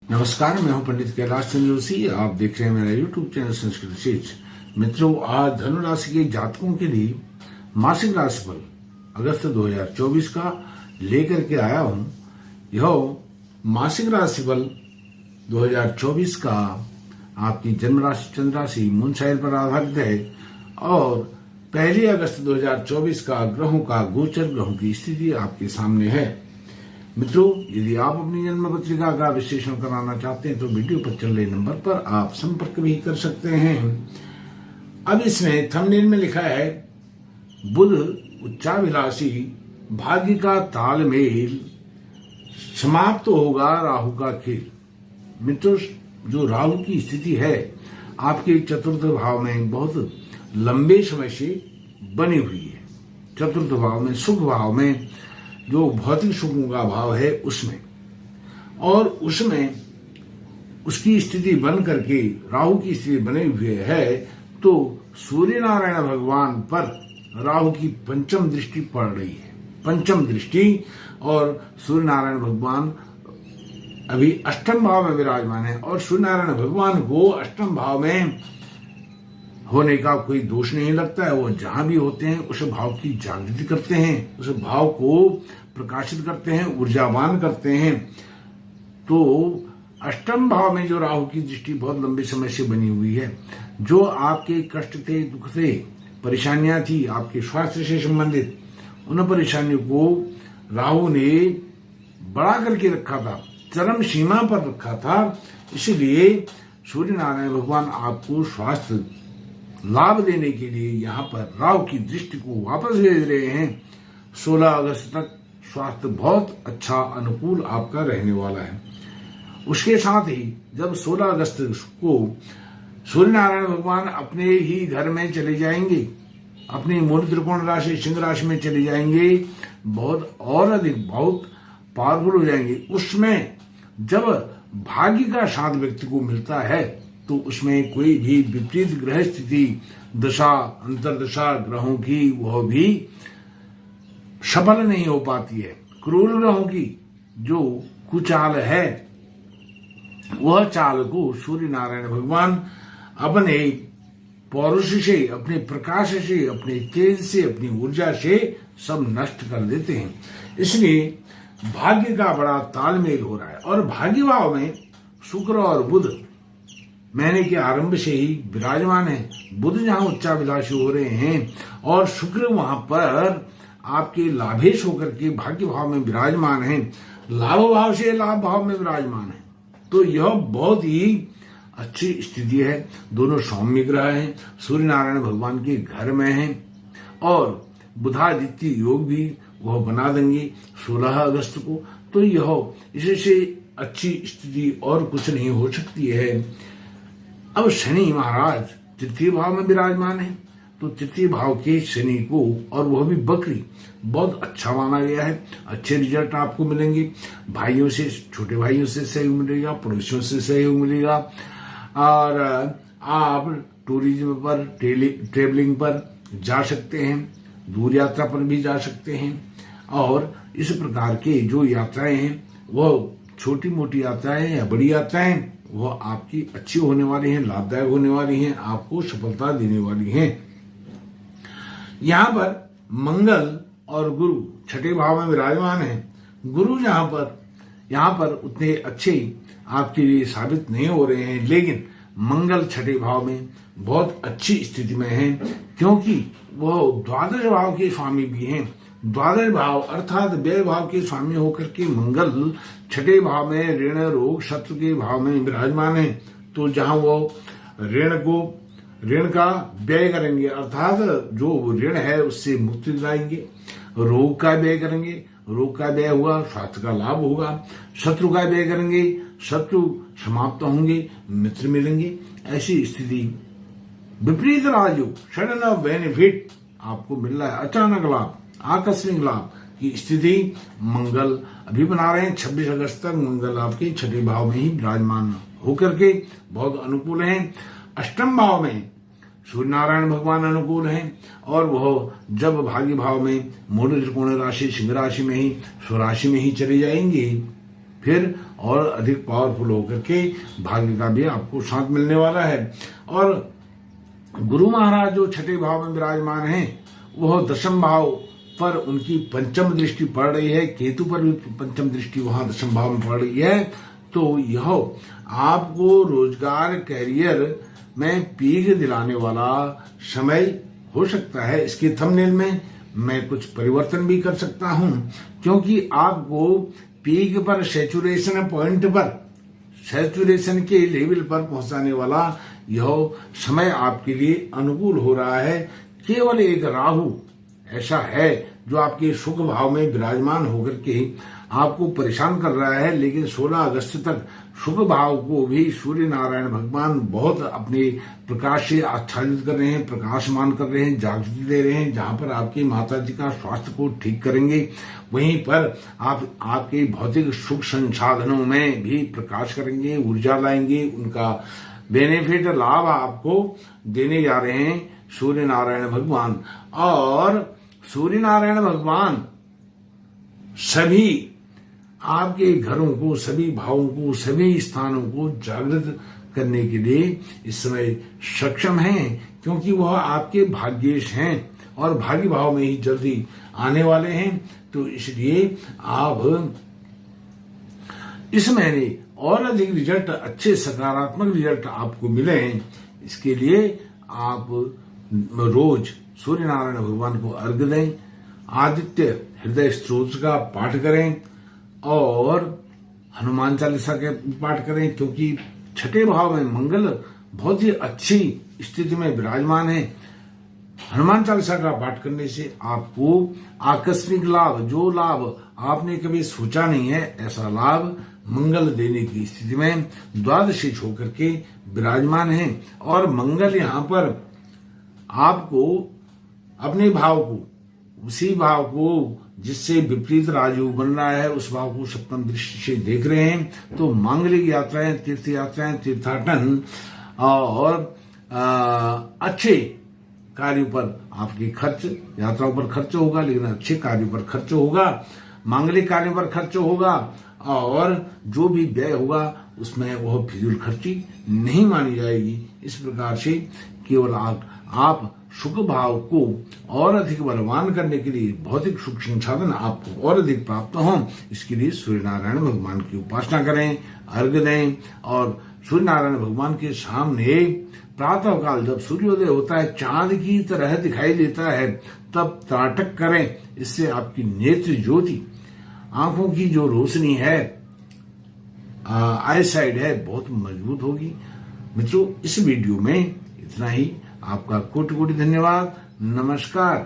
नमस्कार, मैं हूं पंडित कैलाश चंद्र जोशी। आप देख रहे हैं मेरा यूट्यूब चैनल संस्कृत शिक्ष। मित्रों, आज धनु राशि के जातकों के लिए मासिक राशिफल अगस्त 2024 का लेकर के आया हूं। यह मासिक राशिफल 2024 का आपकी जन्म राशि चंद्र राशि मून साइन पर आधारित है और 1 अगस्त 2024 का ग्रहों का गोचर, ग्रहों की स्थिति आपके सामने है। मित्रों, यदि आप अपनी जन्म पत्रिका का विश्लेषण कराना चाहते हैं तो वीडियो पर चल रहे नंबर पर आप संपर्क भी कर सकते हैं। अब इसमें थंबनेल में लिखा है बुध उच्चाभिलाषी, भाग्य का तालमेल, समाप्त होगा राहु का खेल। मित्रों, जो राहु की स्थिति है आपके चतुर्थ भाव में बहुत लंबे समय से बनी हुई है। चतुर्थ भाव में, सुख भाव में, जो भौतिक सुखों का भाव है उसमें, और उसमें उसकी स्थिति बन करके राहु की स्थिति बनी हुई है तो सूर्य नारायण भगवान पर राहु की पंचम दृष्टि पड़ रही है। पंचम दृष्टि, और सूर्य नारायण भगवान अभी अष्टम भाव में विराजमान है और सूर्य नारायण भगवान को अष्टम भाव में होने का कोई दोष नहीं लगता है। वो जहां भी होते हैं उस भाव की जागृति करते हैं, उस भाव को प्रकाशित करते हैं, ऊर्जावान करते हैं। तो अष्टम भाव में जो राहु की दृष्टि बहुत लंबे समय से बनी हुई है, जो आपके कष्ट थे, दुख थे, परेशानियां थी आपके स्वास्थ्य से संबंधित, उन परेशानियों को राहु ने बढ़ा करके रखा था, चरम सीमा पर रखा था। इसलिए सूर्य नारायण भगवान आपको स्वास्थ्य लाभ देने के लिए यहाँ पर राहु की दृष्टि को वापस भेज रहे हैं। 16 अगस्त तक स्वास्थ्य बहुत अच्छा अनुकूल आपका रहने वाला है। उसके साथ ही जब 16 अगस्त को सूर्य नारायण भगवान अपने ही घर में चले जाएंगे, अपनी मूल त्रिकोण राशि सिंह राशि में चले जाएंगे, बहुत और अधिक बहुत पावरफुल हो जाएंगे। उसमें जब भाग्य का साथ व्यक्ति को मिलता है तो उसमें कोई भी विपरीत ग्रह स्थिति, दशा, अंतरदशा ग्रहों की वह भी सफल नहीं हो पाती है। क्रूर ग्रहों की जो कुचाल है वह चाल को सूर्य नारायण भगवान अपने पौरुष से, अपने प्रकाश से, अपने तेज से, अपनी ऊर्जा से सब नष्ट कर देते हैं। इसलिए भाग्य का बड़ा तालमेल हो रहा है और भाग्य भाव में शुक्र और बुध महीने के आरंभ से ही विराजमान है। बुध जहां उच्चाभिलाषी हो रहे हैं और शुक्र वहां पर आपके लाभेश होकर के भाग्य भाव में विराजमान है, लाभ भाव से लाभ भाव में विराजमान है। तो यह बहुत ही अच्छी स्थिति है। दोनों सौम्य ग्रह हैं, सूर्य नारायण भगवान के घर में हैं और बुधादित्य योग भी वह बना देंगे 16 अगस्त को। तो यह इससे अच्छी स्थिति और कुछ नहीं हो सकती है। अब शनि महाराज तृतीय भाव में विराजमान है तो तृतीय भाव के शनि को, और वह भी बकरी, बहुत अच्छा माना गया है। अच्छे रिजल्ट आपको मिलेंगे। भाइयों से, छोटे भाइयों से सहयोग मिलेगा, पड़ोसियों से सहयोग मिलेगा और आप टूरिज्म पर, ट्रेवलिंग पर जा सकते हैं, दूर यात्रा पर भी जा सकते हैं। और इस प्रकार के जो यात्राएं हैं वह छोटी मोटी यात्राएं या बड़ी यात्राएं वह आपकी अच्छी होने वाली हैं, लाभदायक होने वाली हैं, आपको सफलता देने वाली हैं। यहाँ पर मंगल और गुरु छठे भाव में विराजमान है। गुरु यहाँ पर उतने अच्छे आपके लिए साबित नहीं हो रहे हैं, लेकिन मंगल छठे भाव में बहुत अच्छी स्थिति में है क्योंकि वह द्वादश भाव के स्वामी भी हैं। द्वादश भाव अर्थात व्यय भाव के स्वामी होकर के मंगल छठे भाव में ऋण, रोग, शत्रु के भाव में विराजमान है। तो जहां वो ऋण का व्यय करेंगे, अर्थात जो ऋण है उससे मुक्ति दिलाएंगे, रोग का व्यय करेंगे, रोग का व्यय हुआ, स्वास्थ्य का लाभ होगा। शत्रु का व्यय करेंगे, शत्रु समाप्त होंगे, मित्र मिलेंगे। ऐसी स्थिति, विपरीत राजयोग, सडन ऑफ बेनिफिट आपको मिल रहा है, अचानक लाभ, आकस्मिक लाभ की स्थिति मंगल अभी बना रहे हैं। 26 अगस्त तक मंगल आपके छठे भाव में ही विराजमान होकर के बहुत अनुकूल हैं। अष्टम भाव में सूर्य नारायण भगवान अनुकूल हैं और वह जब भाग्य भाव में मूल त्रिकोण राशि सिंह राशि में ही, स्वराशि में ही चले जाएंगे, फिर और अधिक पावरफुल होकर के भाग्य का भी आपको साथ मिलने वाला है। और गुरु महाराज जो छठे भाव में विराजमान हैं, वह दशम भाव पर उनकी पंचम दृष्टि पड़ रही है, केतु पर भी पंचम दृष्टि वहां दशम भाव में पड़ रही है। तो यह आपको रोजगार कैरियर में पीक दिलाने वाला समय हो सकता है। इसके थंबनेल में मैं कुछ परिवर्तन भी कर सकता हूं, क्योंकि आपको पीक पर सैचुरेशन पॉइंट पर, सैचुरेशन के लेवल पर पहुंचाने वाला यह समय आपके लिए अनुकूल हो रहा है। केवल एक राहु ऐसा है जो आपके सुख भाव में विराजमान होकर के आपको परेशान कर रहा है, लेकिन 16 अगस्त तक शुभ भाव को भी सूर्य नारायण भगवान बहुत अपने प्रकाश से आच्छादित कर रहे हैं, प्रकाशमान कर रहे हैं, जागृति दे रहे हैं। जहां पर आपकी माता जी का स्वास्थ्य को ठीक करेंगे, वहीं पर आप आपके भौतिक सुख संसाधनों में भी प्रकाश करेंगे, ऊर्जा लाएंगे। उनका बेनिफिट लाभ आपको देने जा रहे हैं सूर्य नारायण भगवान। और सूर्य नारायण भगवान सभी आपके घरों को, सभी भावों को, सभी स्थानों को जागृत करने के लिए इस समय सक्षम हैं, क्योंकि वह आपके भाग्येश हैं और भाग्य भाव में ही जल्दी आने वाले हैं। तो इसलिए आप इस महीने और अधिक रिजल्ट, अच्छे सकारात्मक रिजल्ट आपको मिले हैं। इसके लिए आप रोज सूर्य नारायण भगवान को अर्घ्य दें, आदित्य हृदय स्तोत्र का पाठ करें और हनुमान चालीसा के पाठ करें, क्योंकि छठे भाव में मंगल बहुत ही अच्छी स्थिति में विराजमान है। हनुमान चालीसा का पाठ करने से आपको आकस्मिक लाभ, जो लाभ आपने कभी सोचा नहीं है, ऐसा लाभ मंगल देने की स्थिति में द्वादशी होकर के विराजमान है। और मंगल यहाँ पर आपको अपने भाव को, उसी भाव को जिससे विपरीत राजयोग बन रहा है, उस भाव को सप्तम दृष्टि से देख रहे हैं। तो मांगलिक यात्राएं, तीर्थ यात्राएं, तीर्थाटन और अच्छे कार्यों पर आपकी खर्च, यात्राओं पर खर्च होगा, लेकिन अच्छे कार्यों पर खर्च होगा, मांगलिक कार्यों पर खर्च होगा। और जो भी व्यय होगा उसमें वह फिजूल खर्ची नहीं मानी जाएगी। इस प्रकार से केवल आप सुख भाव को और अधिक बलवान करने के लिए, भौतिक सुख संसाधन आपको और अधिक प्राप्त हों, इसके लिए सूर्य नारायण भगवान की उपासना करें, अर्घ्य दें। और सूर्य नारायण भगवान के सामने प्रातः काल जब सूर्योदय होता है, चांद की तरह दिखाई देता है, तब त्राटक करें। इससे आपकी नेत्र ज्योति, आंखों की जो रोशनी है, आई साइड है, बहुत मजबूत होगी। मित्रों, इस वीडियो में इतना ही। आपका कोटि कोटि धन्यवाद। नमस्कार।